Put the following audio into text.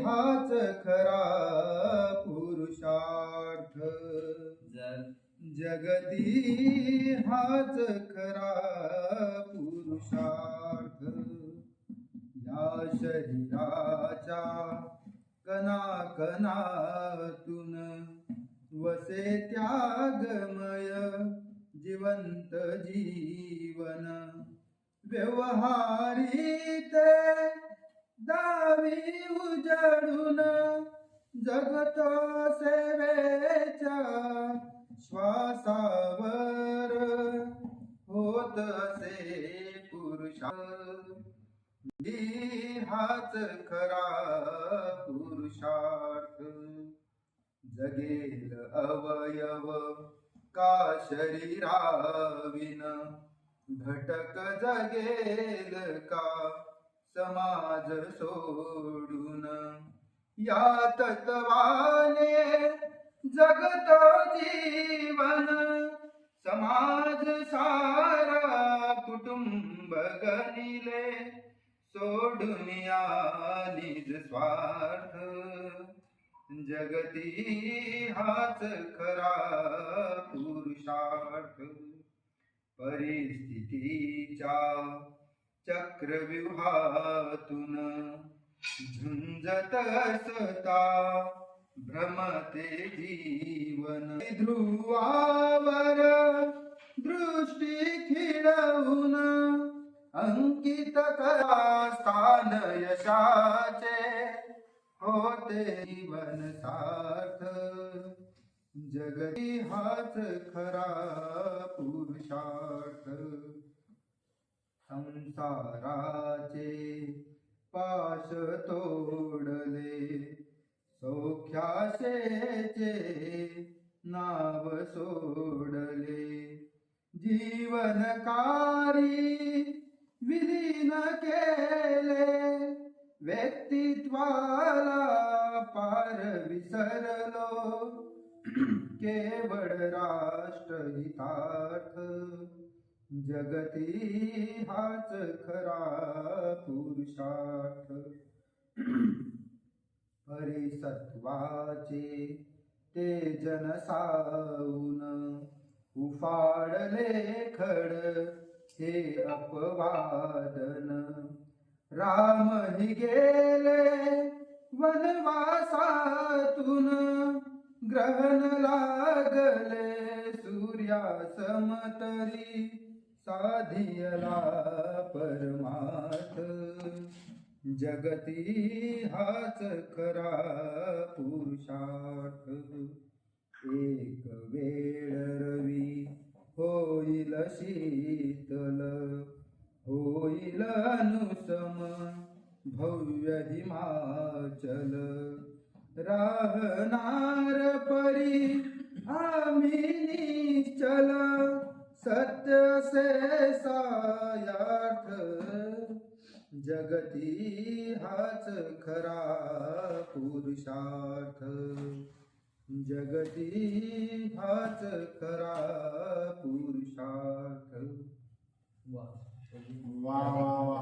हाच खरा पुरुषार्थ जगती हाच खरा पुरुषार्थ या शरीराच्या कणाकणातून वसे त्यागमय जिवंत जीवन व्यवहारी ते दावी उजडून जगतो सेवेच्या श्वासावर होत असे पुरुषार्थ हाच खरा पुरुषार्थ जगेल अवयव का शरीराविन घटक जगेल का समाज सोडून या तत्वाने जगतो जीवन समाज सारा कुटुंब गणिले सोडून या निज स्वार्थ जगती हाच खरा पुरुषार्थ परिस्थितीच्या चक्रव्यूहातून झुंजत असता भ्रमते जीवन ध्रुवावर दृष्टी खिळवून अंकित करा स्थान यशाचे होते जीवन सार्थ जगती हाच खरा पुरुषार्थ संसाराचे पाश तोडले सौख्याशेचे नाव सोडले जीवनकारी विलीन केले व्यक्तित्वाला पार विसरलो केवळ राष्ट्रहितार्थ जगती हाच खरा पुरुषार्थ हरिसत्वाचे ते जनसाऊन उफाळले खड हे अपवादन रामही गेले वनवासातून ग्रहण लागले सूर्यासमतरी साधियला परमार्थ जगती हाच खरा पुरुषार्थ एक वेळ रवी होईल शीतल होईल अनुसम भव्य हिमाचल राहणार परी आम्ही निश्चल सत्य से सायार्थ जगती हाच खरा पुरुषार्थ जगती हाच खरा पुरुषार्थ वा वा वा.